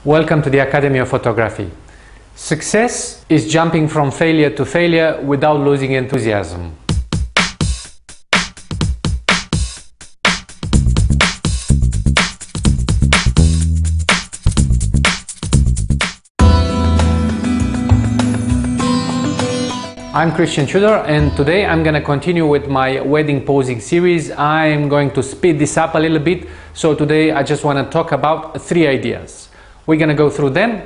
Welcome to the Academy of Photography. Success is jumping from failure to failure without losing enthusiasm. I'm Christian Tudor, and today I'm going to continue with my wedding posing series. I'm going to speed this up a little bit. So today I just want to talk about 3 ideas. We're going to go through them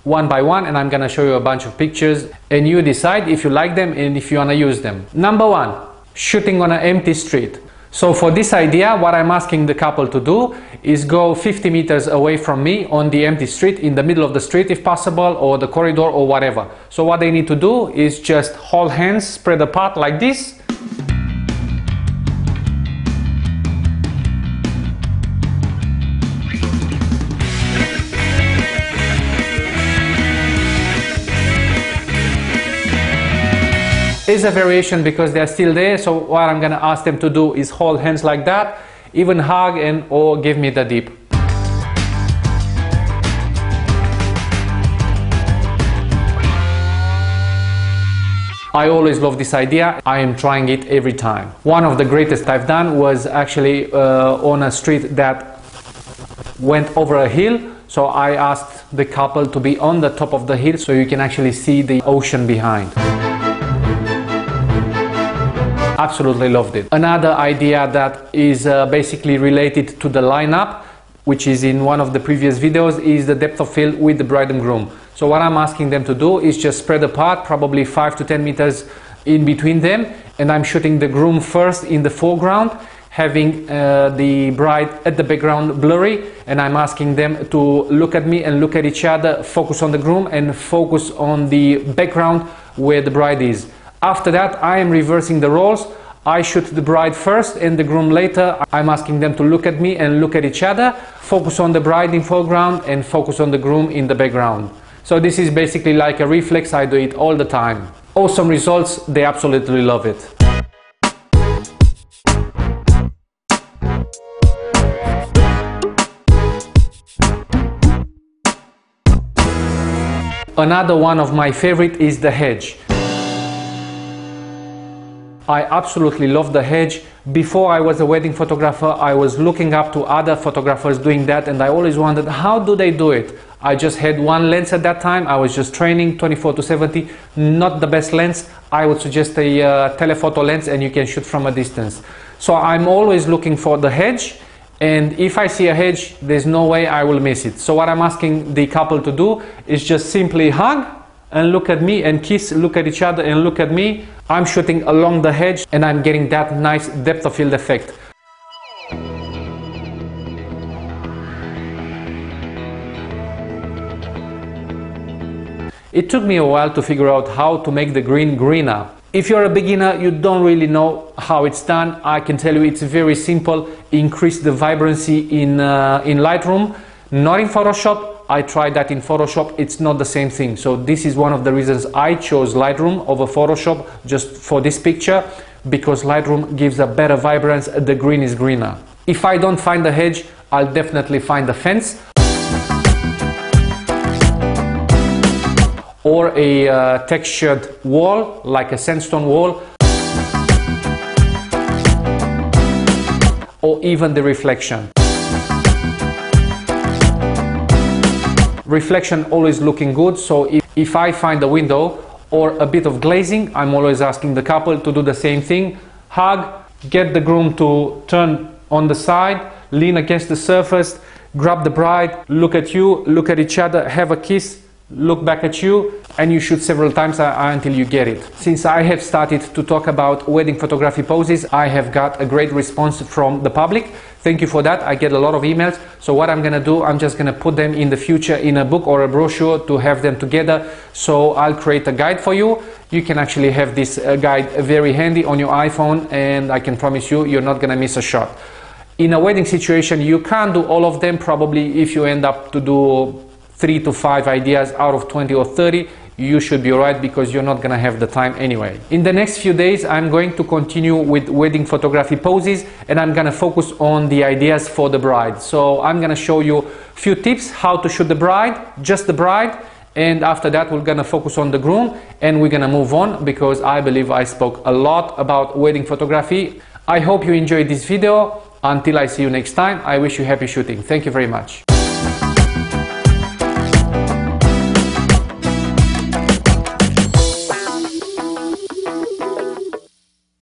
one by one, and I'm going to show you a bunch of pictures and you decide if you like them and if you want to use them. Number 1, shooting on an empty street. So for this idea, what I'm asking the couple to do is go 50 meters away from me on the empty street, in the middle of the street if possible, or the corridor or whatever. So what they need to do is just hold hands spread apart like this. Is a variation because they're still there, so what I'm going to ask them to do is hold hands like that, even hug and or give me the dip. I always love this idea. I am trying it every time. One of the greatest I've done was actually on a street that went over a hill. So I asked the couple to be on the top of the hill so you can actually see the ocean behind. Absolutely loved it. Another idea that is basically related to the lineup, which is in one of the previous videos, is the depth of field with the bride and groom. So what I'm asking them to do is just spread apart, probably 5 to 10 meters in between them, and I'm shooting the groom first in the foreground, having the bride at the background blurry, and I'm asking them to look at me and look at each other, focus on the groom and focus on the background where the bride is. After that, I am reversing the roles. I shoot the bride first and the groom later. I'm asking them to look at me and look at each other, focus on the bride in foreground and focus on the groom in the background. So this is basically like a reflex. I do it all the time. Awesome results. They absolutely love it. Another one of my favorite is the hedge. I absolutely love the hedge. Before I was a wedding photographer, I was looking up to other photographers doing that, and I always wondered, how do they do it? I just had one lens at that time. I was just training 24 to 70, not the best lens. I would suggest a telephoto lens, and you can shoot from a distance. So I'm always looking for the hedge, and if I see a hedge, there's no way I will miss it. So what I'm asking the couple to do is just simply hug and look at me and kiss, look at each other and look at me. I'm shooting along the hedge and I'm getting that nice depth of field effect. It took me a while to figure out how to make the green greener. If you're a beginner, you don't really know how it's done. I can tell you it's very simple. Increase the vibrancy in Lightroom, not in Photoshop. I tried that in Photoshop, it's not the same thing. So this is one of the reasons I chose Lightroom over Photoshop just for this picture, because Lightroom gives a better vibrance, the green is greener. If I don't find the hedge, I'll definitely find the fence or a textured wall, like a sandstone wall, or even the reflection. Reflection always looking good, so if I find a window or a bit of glazing, I'm always asking the couple to do the same thing. Hug, get the groom to turn on the side, lean against the surface, grab the bride, look at you, look at each other, have a kiss, look back at you, and you shoot several times until you get it. Since I have started to talk about wedding photography poses, I have got a great response from the public. Thank you for that. I get a lot of emails. So what I'm going to do, I'm just going to put them in the future in a book or a brochure to have them together. So I'll create a guide for you. You can actually have this guide very handy on your iPhone, and I can promise you, you're not going to miss a shot. In a wedding situation, you can't do all of them. Probably if you end up to do 3 to 5 ideas out of 20 or 30, you should be alright, because you're not gonna have the time anyway. In the next few days, I'm going to continue with wedding photography poses, and I'm gonna focus on the ideas for the bride. So I'm gonna show you a few tips how to shoot the bride, just the bride, and after that we're gonna focus on the groom, and we're gonna move on, because I believe I spoke a lot about wedding photography. I hope you enjoyed this video. Until I see you next time, I wish you happy shooting. Thank you very much.